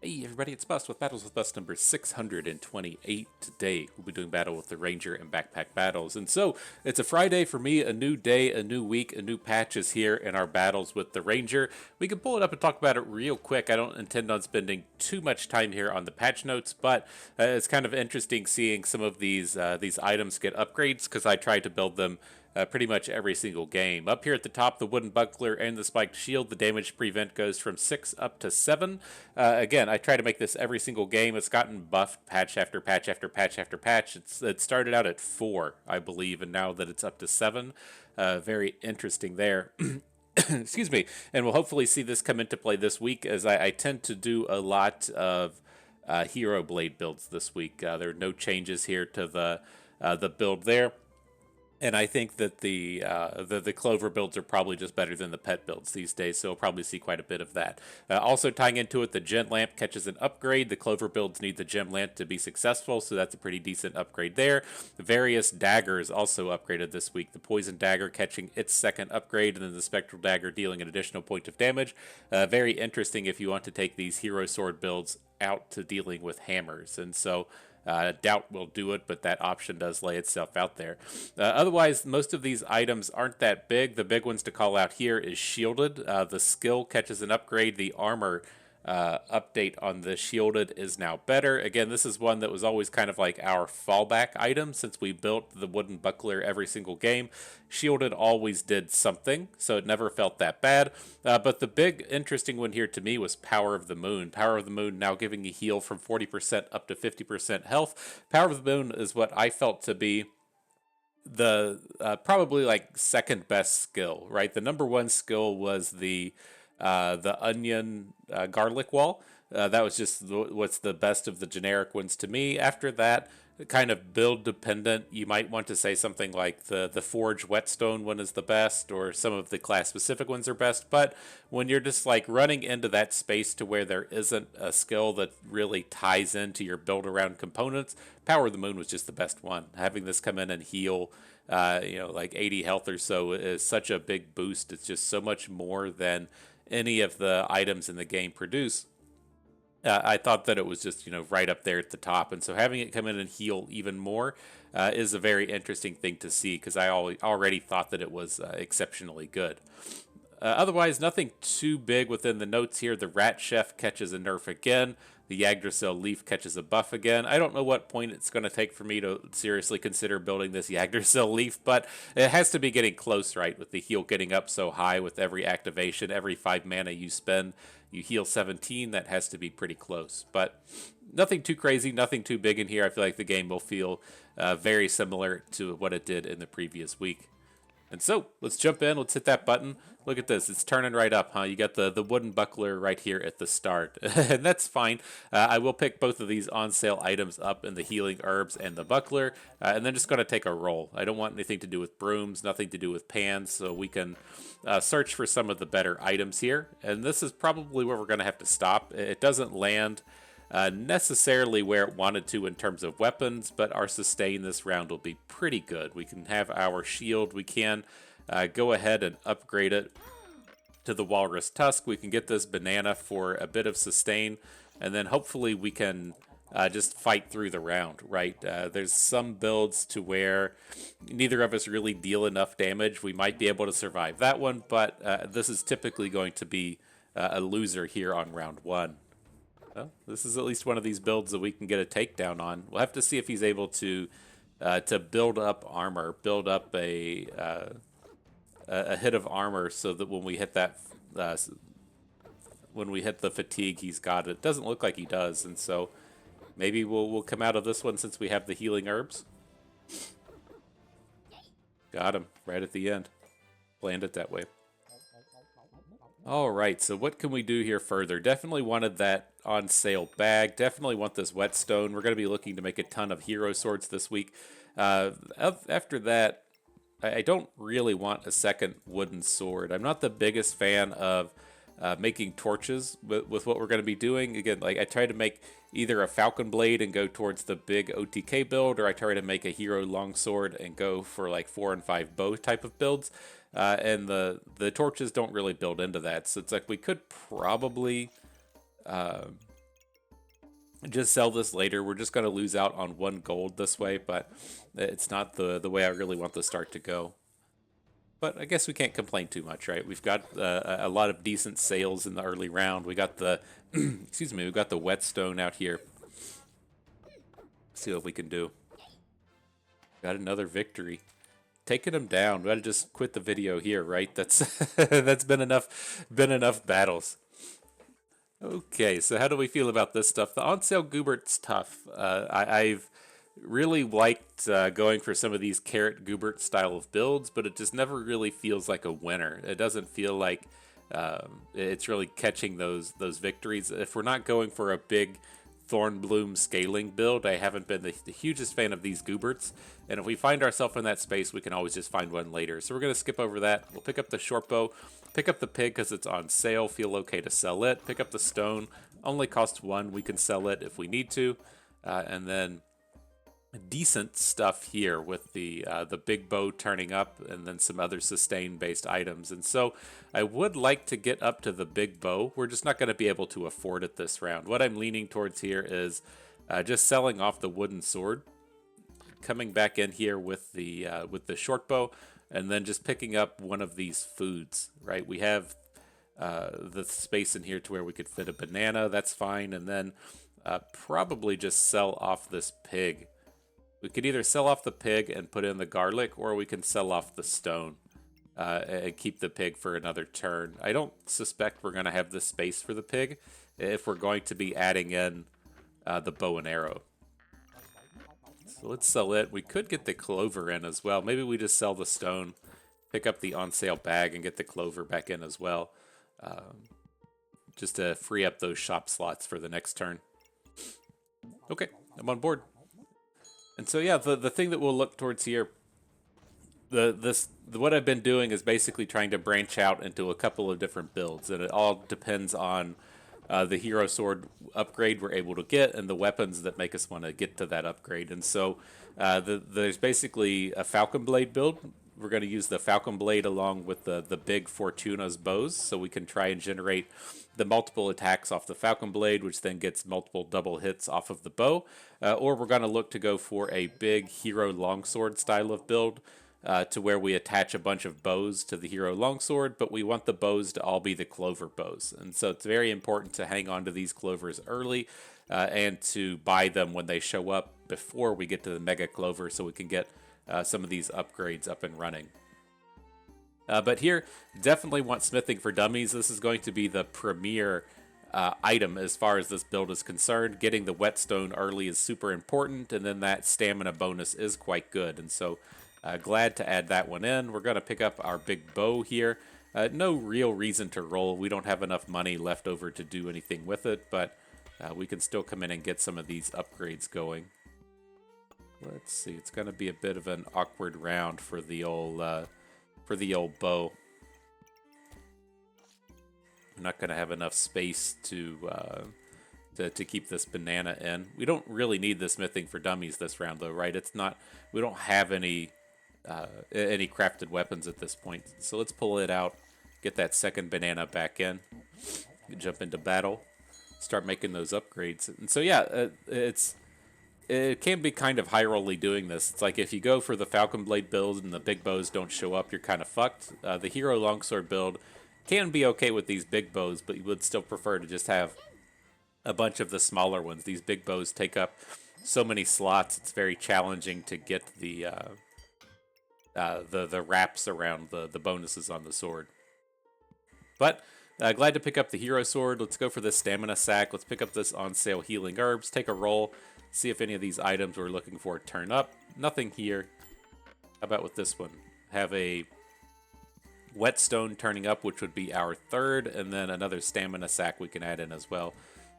Hey everybody, it's Bust with Battles with Bust number 628. Today we'll be doing battle with the Ranger and Backpack battles. And so it's a Friday for me, a new day, a new week, a new patch is here in our battles with the Ranger. We can pull it up and talk about it real quick. I don't intend on spending too much time here on the patch notes, but it's kind of interesting seeing some of these items get upgrades because I tried to build them pretty much every single game. Up here at the top, the wooden buckler and the spiked shield, the damage prevent goes from 6 up to 7. Again, I try to make this every single game. It's gotten buffed patch after patch after patch after patch. It started out at 4, I believe, and now that it's up to 7. Very interesting there. Excuse me. And we'll hopefully see this come into play this week, as I tend to do a lot of Hero Blade builds this week. There are no changes here to the build there. And I think that the Clover builds are probably just better than the pet builds these days, so we'll probably see quite a bit of that. Also tying into it, the Gem Lamp catches an upgrade. The Clover builds need the Gem Lamp to be successful, so that's a pretty decent upgrade there. The various daggers also upgraded this week. The Poison Dagger catching its second upgrade, and then the Spectral Dagger dealing an additional point of damage. Very interesting if you want to take these Hero Sword builds out to dealing with hammers, and so doubt will do it, but that option does lay itself out there. Otherwise, most of these items aren't that big. The big ones to call out here is Shielded. The skill catches an upgrade. The armor update on the Shielded is now better. Again, this is one that was always kind of like our fallback item since we built the wooden buckler every single game. Shielded always did something, so it never felt that bad. But the big interesting one here to me was Power of the Moon. Power of the Moon now giving a heal from 40% up to 50% health. Power of the Moon is what I felt to be the probably like second best skill, right? The number one skill was the onion garlic wall. That was just what's the best of the generic ones to me. After that, kind of build dependent, you might want to say something like the forge whetstone one is the best, or some of the class specific ones are best. But when you're just like running into that space to where there isn't a skill that really ties into your build around components, Power of the Moon was just the best one. Having this come in and heal like 80 health or so is such a big boost. It's just so much more than any of the items in the game produce. I thought that it was just right up there at the top, and so having it come in and heal even more is a very interesting thing to see, because I already thought that it was exceptionally good. Otherwise, nothing too big within the notes here. The Rat Chef catches a nerf again. The Yggdrasil Leaf catches a buff again. I don't know what point it's going to take for me to seriously consider building this Yggdrasil Leaf, but it has to be getting close, right? With the heal getting up so high with every activation, every 5 mana you spend, you heal 17. That has to be pretty close. But nothing too crazy, nothing too big in here. I feel like the game will feel very similar to what it did in the previous week. And so, let's jump in, let's hit that button. Look at this, it's turning right up, huh? You got the wooden buckler right here at the start. And that's fine. I will pick both of these on sale items up in the healing herbs and the buckler, and then just going to take a roll. I don't want anything to do with brooms, nothing to do with pans, so we can search for some of the better items here. And this is probably where we're going to have to stop. It doesn't land necessarily where it wanted to in terms of weapons, but our sustain this round will be pretty good. We can have our shield. We can go ahead and upgrade it to the Walrus Tusk. We can get this banana for a bit of sustain, and then hopefully we can just fight through the round, right? There's some builds to where neither of us really deal enough damage. We might be able to survive that one, but this is typically going to be a loser here on round 1. Well, this is at least one of these builds that we can get a takedown on. We'll have to see if he's able to build up armor, build up a hit of armor, so that when we hit that when we hit the fatigue, he's got it. Doesn't look like he does, and so maybe we'll come out of this one since we have the healing herbs. Got him right at the end. Planned it that way. All right, so what can we do here further? Definitely wanted that on sale bag. Definitely want this whetstone. We're going to be looking to make a ton of hero swords this week. After that, I don't really want a second wooden sword. I'm not the biggest fan of making torches with what we're going to be doing. Again, like I try to make either a falcon blade and go towards the big OTK build, or I try to make a hero longsword and go for like 4 and 5 bow type of builds. And the torches don't really build into that. So it's like we could probably just sell this later. We're just going to lose out on 1 gold this way, but it's not the way I really want the start to go. But I guess we can't complain too much, right? We've got a lot of decent sales in the early round. We got the, excuse me, we got the whetstone out here. See what we can do. Got another victory. Taking them down. We gotta just quit the video here, right? That's that's been enough battles. Okay, so how do we feel about this stuff? The on sale Goobert's tough. I've really liked going for some of these carrot Goobert style of builds, but it just never really feels like a winner. It doesn't feel like it's really catching those victories. If we're not going for a big Thornbloom scaling build, I haven't been the hugest fan of these Gooberts. And if we find ourselves in that space, we can always just find one later. So we're going to skip over that. We'll pick up the short bow, pick up the pig because it's on sale, feel okay to sell it. Pick up the stone, only costs 1. We can sell it if we need to. And then decent stuff here with the big bow turning up and then some other sustain based items. And so I would like to get up to the big bow. We're just not going to be able to afford it this round. What I'm leaning towards here is just selling off the wooden sword, coming back in here with the short bow, and then just picking up one of these foods, right? We have the space in here to where we could fit a banana. That's fine. And then probably just sell off this pig. We could either sell off the pig and put in the garlic, or we can sell off the stone and keep the pig for another turn. I don't suspect we're going to have the space for the pig if we're going to be adding in the bow and arrow. So let's sell it. We could get the clover in as well. Maybe we just sell the stone, pick up the on sale bag, and get the clover back in as well. Just to free up those shop slots for the next turn. Okay, I'm on board. And so yeah, the thing that we'll look towards here, what I've been doing is basically trying to branch out into a couple of different builds, and it all depends on the hero sword upgrade we're able to get and the weapons that make us want to get to that upgrade. And so there's basically a Falcon Blade build. We're going to use the Falcon Blade along with the big Fortuna's bows, so we can try and generate the multiple attacks off the Falcon Blade, which then gets multiple double hits off of the bow. Or we're going to look to go for a big hero longsword style of build, to where we attach a bunch of bows to the hero longsword, but we want the bows to all be the clover bows. And so it's very important to hang on to these clovers early and to buy them when they show up before we get to the mega clover, so we can get some of these upgrades up and running. But here, definitely want smithing for dummies. This is going to be the premier item as far as this build is concerned. Getting the whetstone early is super important, and then that stamina bonus is quite good. And so glad to add that one in. We're going to pick up our big bow here. No real reason to roll. We don't have enough money left over to do anything with it, but we can still come in and get some of these upgrades going. Let's see. It's going to be a bit of an awkward round for the old bow. I'm not going to have enough space to keep this banana in. We don't really need the smithing for dummies this round, though, right? It's not. We don't have any crafted weapons at this point. So let's pull it out. Get that second banana back in. Jump into battle. Start making those upgrades. And so yeah, it can be kind of high rolly doing this. It's like if you go for the Falcon Blade build and the big bows don't show up, you're kind of fucked. The Hero Longsword build can be okay with these big bows, but you would still prefer to just have a bunch of the smaller ones. These big bows take up so many slots, it's very challenging to get the wraps around the bonuses on the sword. But glad to pick up the Hero Sword. Let's go for this Stamina Sack. Let's pick up this on sale Healing Herbs. Take a roll. See if any of these items we're looking for turn up. Nothing here. How about with this one? Have a Whetstone turning up, which would be our third, and then another Stamina Sack we can add in as well.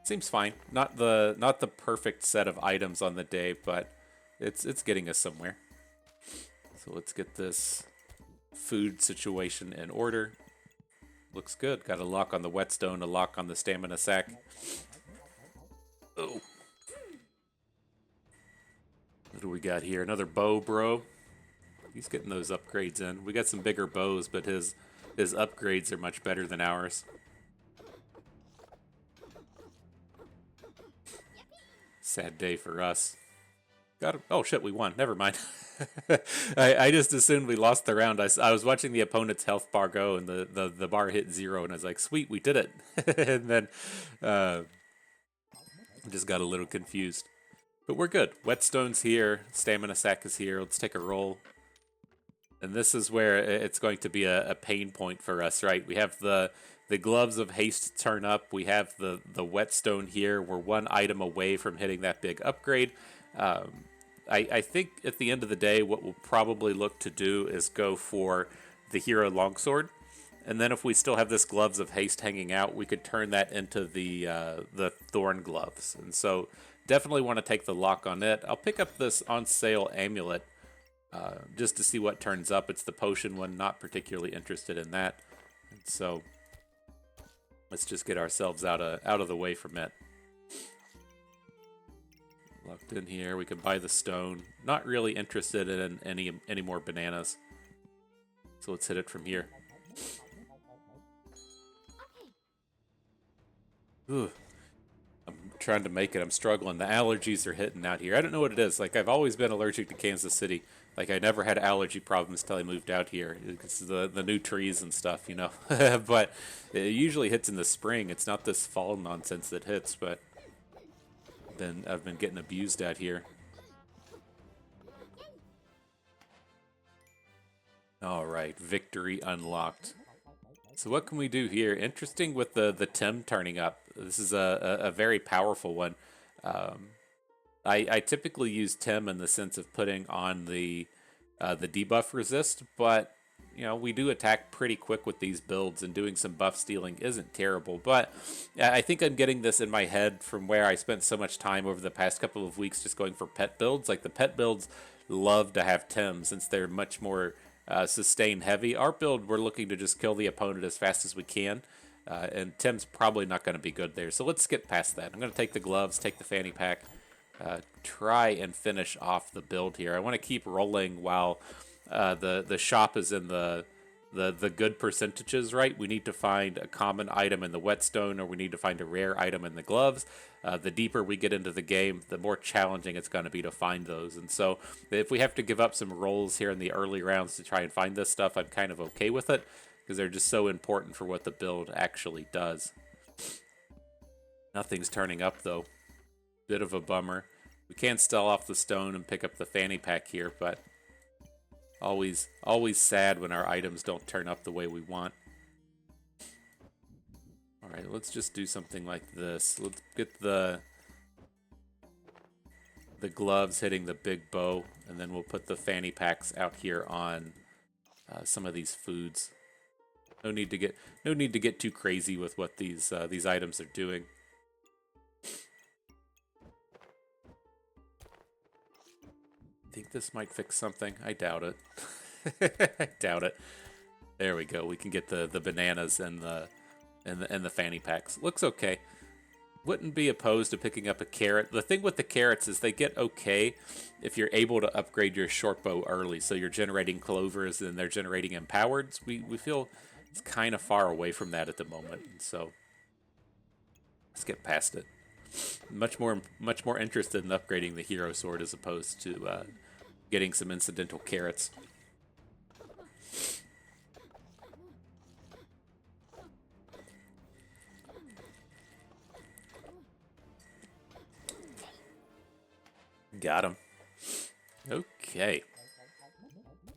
Seems fine. Not the perfect set of items on the day, but it's getting us somewhere. So let's get this food situation in order. Looks good. Got a lock on the Whetstone, a lock on the Stamina Sack. Oh. What do we got here? Another bow, bro. He's getting those upgrades in. We got some bigger bows, but his upgrades are much better than ours. Sad day for us. Got him. Oh shit, we won. Never mind. I just assumed we lost the round. I was watching the opponent's health bar go, and the bar hit 0, and I was like, sweet, we did it. And then uh, just got a little confused. But we're good. Whetstone's here. Stamina sack is here. Let's take a roll. And this is where it's going to be a pain point for us, right? We have the gloves of haste turn up. We have the whetstone here. We're one item away from hitting that big upgrade. I think at the end of the day, what we'll probably look to do is go for the hero longsword. And then if we still have this gloves of haste hanging out, we could turn that into the thorn gloves. And so definitely want to take the lock on it. I'll pick up this on sale amulet just to see what turns up. It's the potion one, not particularly interested in that. And so let's just get ourselves out of the way from it. Locked in here. We can buy the stone. Not really interested in any more bananas. So let's hit it from here. Ugh. I'm trying to make it. I'm struggling. The allergies are hitting out here. I don't know what it is. Like, I've always been allergic to Kansas City. Like, I never had allergy problems till I moved out here. It's the new trees and stuff, you know. But it usually hits in the spring. It's not this fall nonsense that hits, but then I've been getting abused out here. All right, victory unlocked. So what can we do here? Interesting with the Tim turning up. This is a very powerful one. I typically use Tim in the sense of putting on the debuff resist, but you know, we do attack pretty quick with these builds, and doing some buff stealing isn't terrible. But I think I'm getting this in my head from where I spent so much time over the past couple of weeks just going for pet builds. Like, the pet builds love to have Tim since they're much more sustain heavy. Our build, we're looking to just kill the opponent as fast as we can. And Tim's probably not going to be good there. So let's skip past that. I'm going to take the gloves, take the fanny pack, try and finish off the build here. I want to keep rolling while the shop is in the good percentages, right? We need to find a common item in the whetstone, or we need to find a rare item in the gloves. The deeper we get into the game, the more challenging it's going to be to find those. And so if we have to give up some rolls here in the early rounds to try and find this stuff, I'm kind of okay with it, because they're just so important for what the build actually does. Nothing's turning up, though. Bit of a bummer. We can sell off the stone and pick up the fanny pack here, but always sad when our items don't turn up the way we want. All right, let's just do something like this. Let's get the gloves hitting the big bow, and then we'll put the fanny packs out here on some of these foods. No need to get too crazy with what these items are doing. Think this might fix something? I doubt it. I doubt it. There we go. We can get the bananas and the fanny packs. Looks okay. Wouldn't be opposed to picking up a carrot. The thing with the carrots is they get okay if you're able to upgrade your short bow early. So you're generating clovers and they're generating empowereds. We feel it's kind of far away from that at the moment. So let's get past it. Much more interested in upgrading the hero sword as opposed to getting some incidental carrots. Got him. Okay.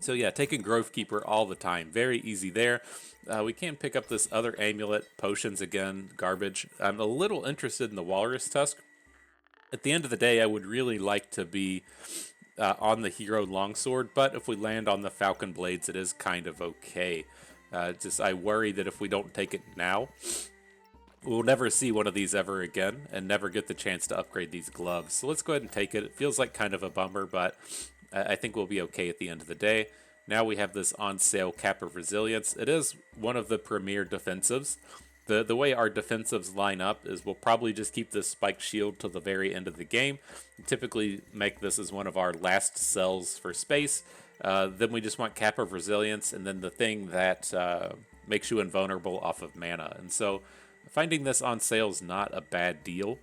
So yeah, taking Grove Keeper all the time. Very easy there. We can pick up this other amulet. Potions again, garbage. I'm a little interested in the Walrus Tusk. At the end of the day, I would really like to be on the Hero Longsword, but if we land on the Falcon Blades, it is kind of okay. I worry that if we don't take it now, we'll never see one of these ever again, and never get the chance to upgrade these gloves. So let's go ahead and take it. It feels like kind of a bummer, but I think we'll be okay at the end of the day. Now we have this on sale Cap of Resilience. It is one of the premier defensives. The way our defensives line up is we'll probably just keep this spiked shield till the very end of the game. We typically make this as one of our last sells for space. Then we just want Cap of Resilience, and then the thing that makes you invulnerable off of mana. And so finding this on sale is not a bad deal.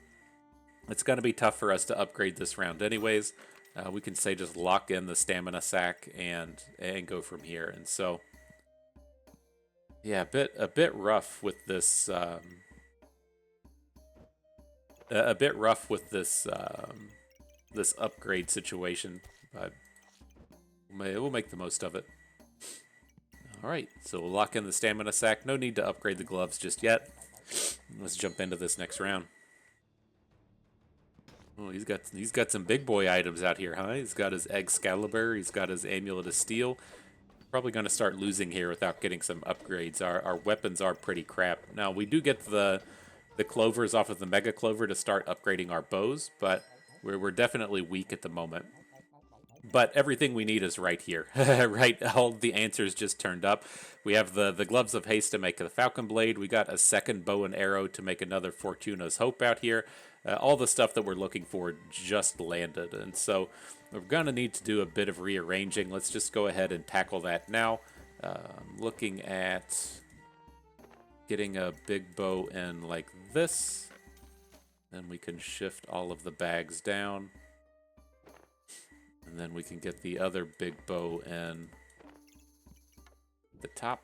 It's going to be tough for us to upgrade this round anyways. We can say just lock in the stamina sack and go from here. And so, yeah, a bit rough with this. A bit rough with this this upgrade situation, but we'll make the most of it. All right, so we'll lock in the stamina sack. No need to upgrade the gloves just yet. Let's jump into this next round. Oh, he's got some big boy items out here, huh? He's got his Excalibur. He's got his Amulet of Steel. Probably going to start losing here without getting some upgrades. Our weapons are pretty crap. Now, we do get the clovers off of the Mega Clover to start upgrading our bows, but we're definitely weak at the moment. But everything we need is right here. Right, all the answers just turned up. We have the Gloves of Haste to make the Falcon Blade. We got a second bow and arrow to make another Fortuna's Hope out here. All the stuff that we're looking for just landed. And so we're going to need to do a bit of rearranging. Let's just go ahead and tackle that now. Looking at getting a big bow in like this. Then we can shift all of the bags down. And then we can get the other big bow in the top.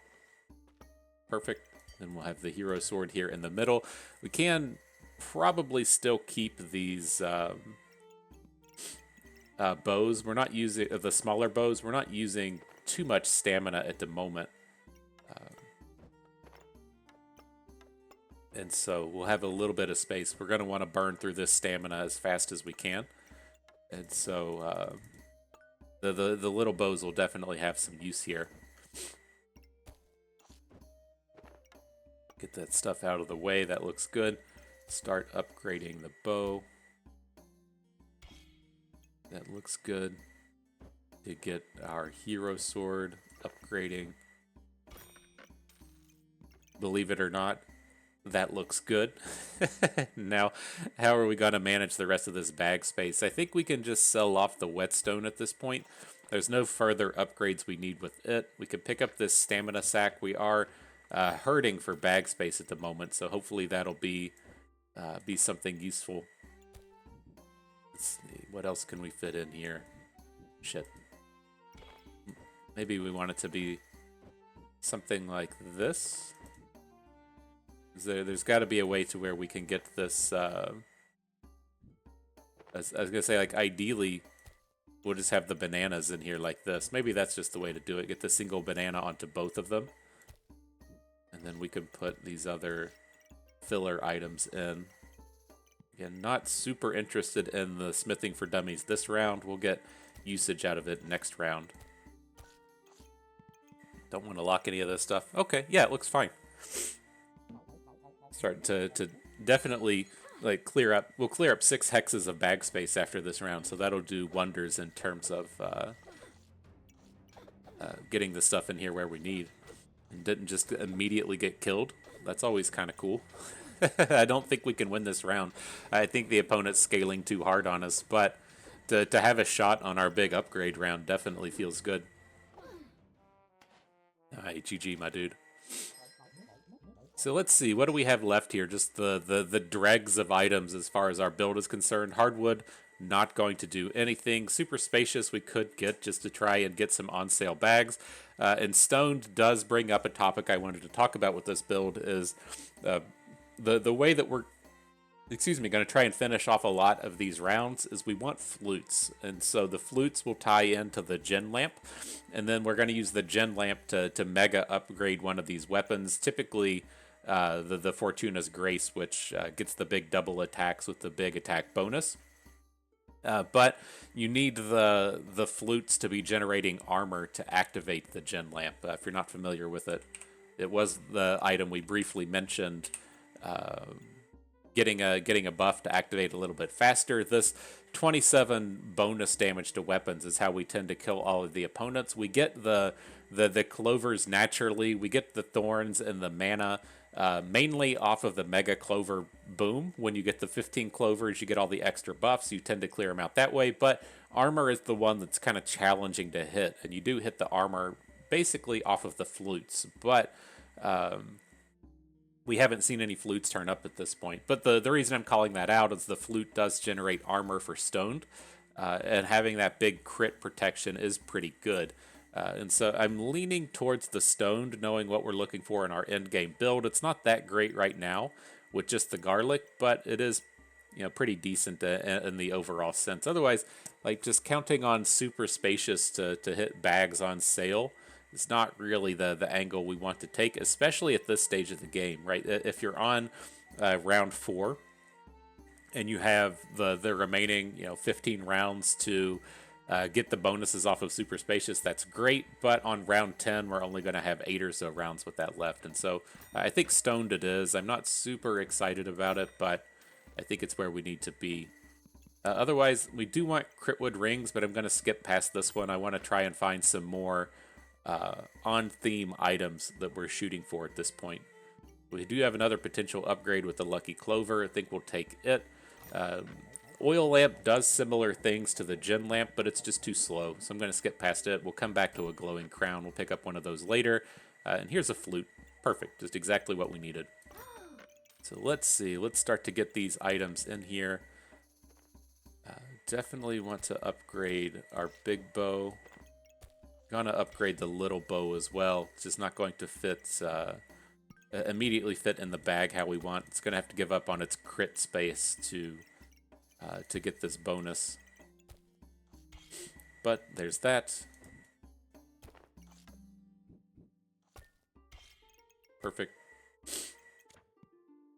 Perfect. Then we'll have the hero sword here in the middle. We can probably still keep these bows. We're not using the smaller bows. We're not using too much stamina at the moment. And so we'll have a little bit of space. We're going to want to burn through this stamina as fast as we can. And so the little bows will definitely have some use here. Get that stuff out of the way. That looks good. Start upgrading the bow. That looks good. To get our hero sword upgrading. Believe it or not, that looks good. Now, how are we going to manage the rest of this bag space? I think we can just sell off the whetstone at this point. There's no further upgrades we need with it. We can pick up this stamina sack. We are hurting for bag space at the moment, so hopefully that'll be something useful. Let's see, what else can we fit in here? Shit. Maybe we want it to be something like this. There's got to be a way to where we can get this. I was gonna say, like, ideally, we'll just have the bananas in here like this. Maybe that's just the way to do it. Get the single banana onto both of them, and then we can put these other filler items in. Again, not super interested in the smithing for dummies this round. We'll get usage out of it next round. Don't want to lock any of this stuff. Okay, yeah, it looks fine. Start to definitely like clear up. We'll clear up 6 hexes of bag space after this round, so that'll do wonders in terms of getting the stuff in here where we need, and didn't just immediately get killed. That's always kind of cool. I don't think we can win this round. I think the opponent's scaling too hard on us, but to have a shot on our big upgrade round definitely feels good. Alright, GG, my dude. So let's see, what do we have left here? Just the dregs of items as far as our build is concerned. Hardwood, not going to do anything. Super spacious we could get just to try and get some on sale bags. And stoned does bring up a topic I wanted to talk about with this build is the way that we're going to try and finish off a lot of these rounds is we want flutes. And so the flutes will tie into the gen lamp. And then we're going to use the gen lamp to mega upgrade one of these weapons. Typically, the Fortuna's Grace, which gets the big double attacks with the big attack bonus. But you need the flutes to be generating armor to activate the gen lamp. If you're not familiar with it, it was the item we briefly mentioned. Getting a buff to activate a little bit faster. This 27 bonus damage to weapons is how we tend to kill all of the opponents. We get the clovers naturally. We get the thorns and the mana mainly off of the Mega Clover boom. When you get the 15 clovers, you get all the extra buffs. You tend to clear them out that way. But armor is the one that's kind of challenging to hit, and you do hit the armor basically off of the flutes. But We haven't seen any flutes turn up at this point. But the reason I'm calling that out is the flute does generate armor for stoned, and having that big crit protection is pretty good. And so I'm leaning towards the stoned, knowing what we're looking for in our end game build. It's not that great right now with just the garlic, but it is, pretty decent in the overall sense. Otherwise, like just counting on super spacious to hit bags on sale is not really the angle we want to take, especially at this stage of the game, right? If you're on round 4 and you have the remaining 15 rounds to get the bonuses off of super spacious, that's great. But on round 10, we're only going to have 8 or so rounds with that left, and so I think stoned it is. I'm not super excited about it, but I think it's where we need to be. Otherwise, we do want Critwood rings, but I'm going to skip past this one. I want to try and find some more on-theme items that we're shooting for at this point. We do have another potential upgrade with the Lucky Clover. I think we'll take it. Oil Lamp does similar things to the Gin Lamp, but it's just too slow, so I'm going to skip past it. We'll come back to a Glowing Crown. We'll pick up one of those later. And here's a Flute. Perfect. Just exactly what we needed. So let's see. Let's start to get these items in here. Definitely want to upgrade our big bow. Gonna upgrade the little bow as well. It's just not going to fit immediately fit in the bag how we want. It's gonna have to give up on its crit space to get this bonus. But there's that. Perfect.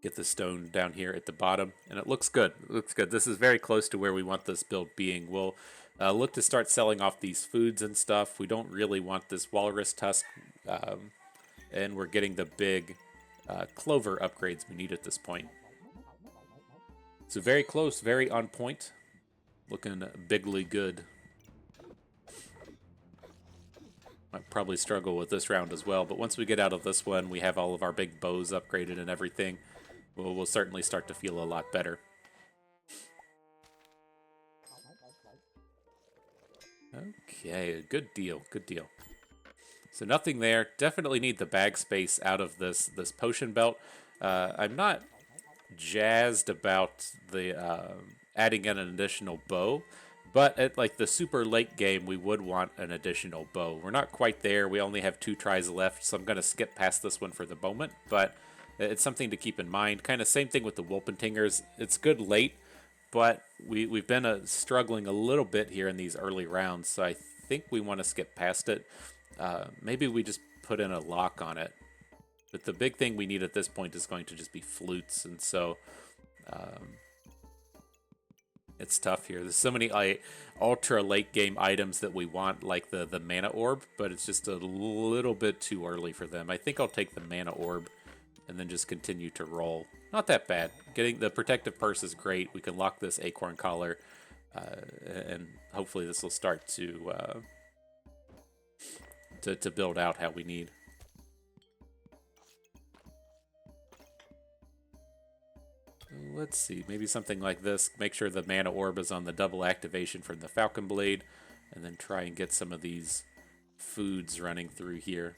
Get the stone down here at the bottom, and it looks good. It looks good. This is very close to where we want this build being. We'll look to start selling off these foods and stuff. We don't really want this walrus tusk, and we're getting the big clover upgrades we need at this point. So very close, very on point. Looking bigly good. Might probably struggle with this round as well, but once we get out of this one, we have all of our big bows upgraded and everything. We'll certainly start to feel a lot better. Okay, good deal, good deal. So nothing there. Definitely need the bag space out of this potion belt. I'm not jazzed about the adding in an additional bow, but at like the super late game, we would want an additional bow. We're not quite there. We only have 2 tries left, so I'm going to skip past this one for the moment, but it's something to keep in mind. Kind of same thing with the Wolpentingers. It's good late, but we've been struggling a little bit here in these early rounds, so I think we want to skip past it. Maybe we just put in a lock on it. But the big thing we need at this point is going to just be flutes, and so it's tough here. There's so many ultra late game items that we want, like the mana orb, but it's just a little bit too early for them. I think I'll take the mana orb and then just continue to roll. Not that bad. Getting the protective purse is great. We can lock this acorn collar, and hopefully this will start to build out how we need. Let's see, maybe something like this. Make sure the mana orb is on the double activation from the Falcon Blade, and then try and get some of these foods running through here.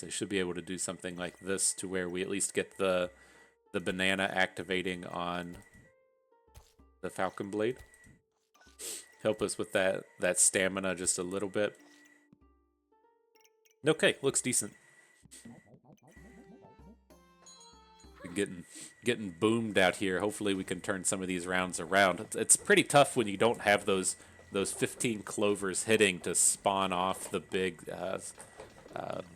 I should be able to do something like this to where we at least get the banana activating on the Falcon Blade. Help us with that stamina just a little bit. Okay, looks decent. Getting boomed out here. Hopefully we can turn some of these rounds around. It's pretty tough when you don't have those 15 clovers hitting to spawn off the big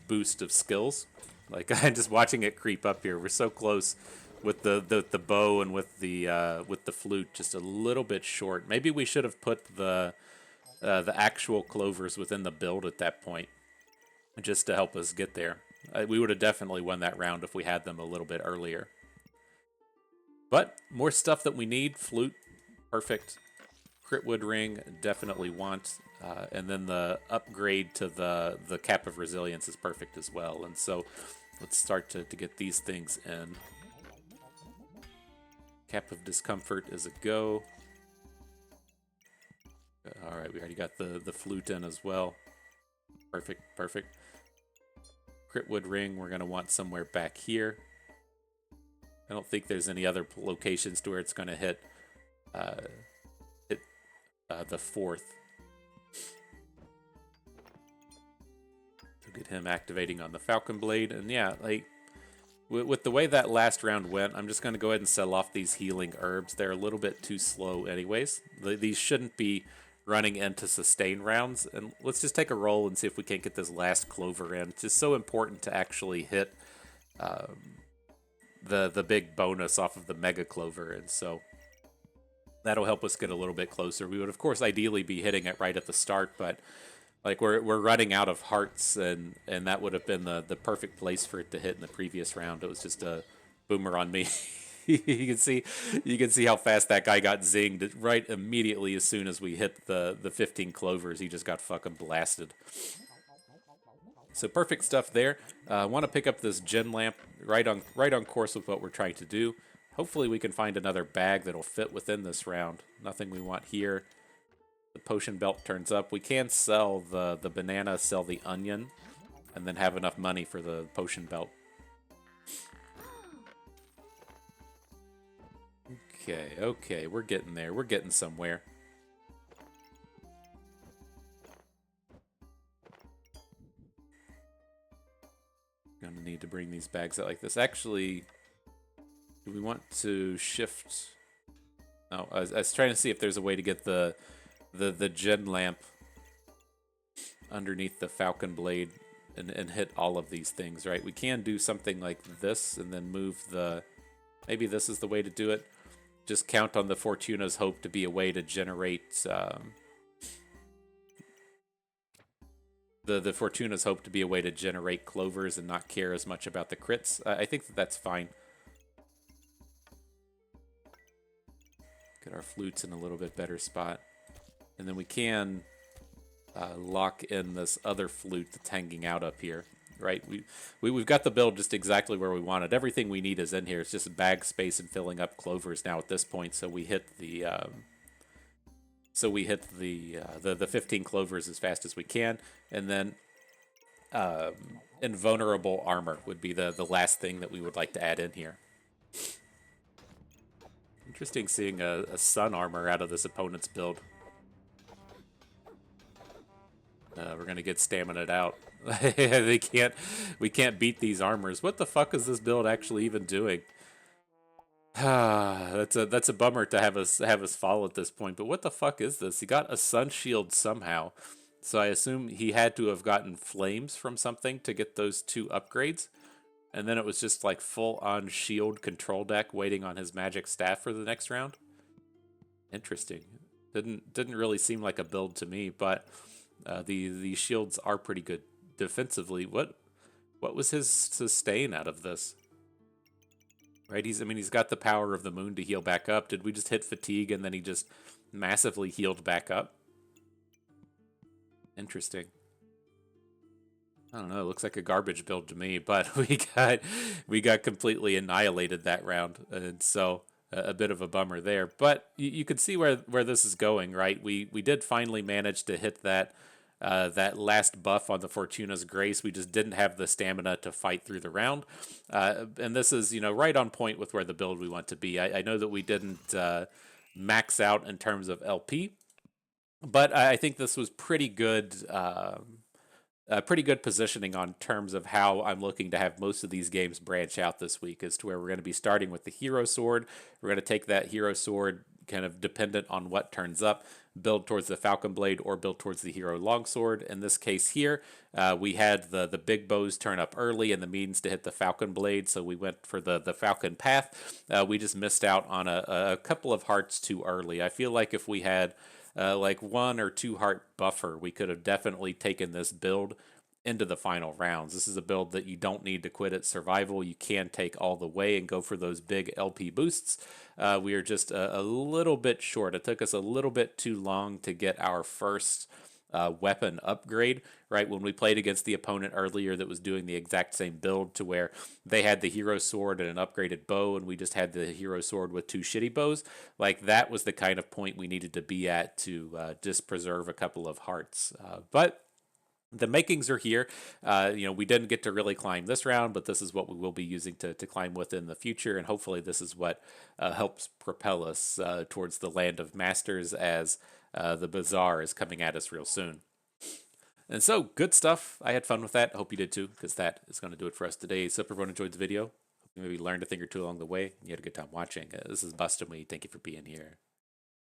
boost of skills. Like, I'm just watching it creep up here. We're so close with the bow and with the flute, just a little bit short. Maybe we should have put the actual clovers within the build at that point, just to help us get there. We would have definitely won that round if we had them a little bit earlier. But more stuff that we need. Flute, perfect. Critwood ring, definitely want. And then the upgrade to the Cap of Resilience is perfect as well. And so let's start to get these things in. Cap of Discomfort is a go. All right, we already got the flute in as well. Perfect, perfect. Critwood ring, we're going to want somewhere back here. I don't think there's any other locations to where it's going to hit the fourth. So get him activating on the Falcon Blade. And yeah, like with the way that last round went, I'm just going to go ahead and sell off these healing herbs. They're a little bit too slow anyways. These shouldn't be running into sustain rounds. And let's just take a roll and see if we can't get this last clover in. It's just so important to actually hit the big bonus off of the Mega Clover. And so that'll help us get a little bit closer. We would, of course, ideally be hitting it right at the start, but like we're running out of hearts, and that would have been the perfect place for it to hit in the previous round. It was just a boomer on me. You can see how fast that guy got zinged right immediately as soon as we hit the 15 clovers. He just got fucking blasted. So perfect stuff there. I want to pick up this gem lamp right on course with what we're trying to do. Hopefully we can find another bag that'll fit within this round. Nothing we want here. The potion belt turns up. We can sell the banana, sell the onion, and then have enough money for the potion belt. Okay, we're getting there. We're getting somewhere. Gonna need to bring these bags out like this. Actually, do we want to shift? No, I was trying to see if there's a way to get the gen lamp underneath the Falcon Blade and hit all of these things, right? We can do something like this and then move the... Maybe this is the way to do it. Just count on the Fortuna's Hope to be a way to generate... the Fortuna's Hope to be a way to generate clovers and not care as much about the crits. I think that's fine. Get our flutes in a little bit better spot. And then we can lock in this other flute that's hanging out up here, right? We've got the build just exactly where we want it. Everything we need is in here. It's just bag space and filling up clovers now at this point. So we hit the the 15 clovers as fast as we can, and then invulnerable armor would be the last thing that we would like to add in here. Interesting seeing a sun armor out of this opponent's build. We're gonna get stamina out. We can't beat these armors. What the fuck is this build actually even doing? That's a bummer to have us fall at this point. But what the fuck is this? He got a sun shield somehow, so I assume he had to have gotten flames from something to get those 2 upgrades, and then it was just like full on shield control deck waiting on his magic staff for the next round. Interesting. Didn't really seem like a build to me, but the shields are pretty good defensively. What was his sustain out of this? Right, he's got the power of the moon to heal back up. Did we just hit fatigue and then he just massively healed back up? Interesting. I don't know, it looks like a garbage build to me, but we got completely annihilated that round, and so a bit of a bummer there. But you can see where this is going, right? We did finally manage to hit that last buff on the Fortuna's Grace. We just didn't have the stamina to fight through the round. And this is, right on point with where the build we want to be. I know that we didn't max out in terms of LP, but I think this was pretty good positioning on terms of how I'm looking to have most of these games branch out this week, as to where we're going to be starting with the Hero Sword. We're going to take that Hero Sword kind of dependent on what turns up, build towards the Falcon Blade or build towards the Hero Longsword. In this case here, we had the big bows turn up early and the means to hit the Falcon Blade, so we went for the Falcon Path. We just missed out on a couple of hearts too early. I feel like if we had like 1 or 2 heart buffer, we could have definitely taken this build into the final rounds. This is a build that you don't need to quit at survival. You can take all the way and go for those big LP boosts. We are just a little bit short. It took us a little bit too long to get our first weapon upgrade, right? When we played against the opponent earlier that was doing the exact same build to where they had the hero sword and an upgraded bow, and we just had the hero sword with two shitty bows, like that was the kind of point we needed to be at to just preserve a couple of hearts. But the makings are here. We didn't get to really climb this round, but this is what we will be using to climb with in the future. And hopefully, this is what helps propel us towards the land of masters as the bazaar is coming at us real soon. And so, good stuff. I had fun with that. I hope you did too, because that is going to do it for us today. So, if everyone enjoyed the video, hope you maybe learned a thing or two along the way. You had a good time watching. This is Bustin' Me. Thank you for being here.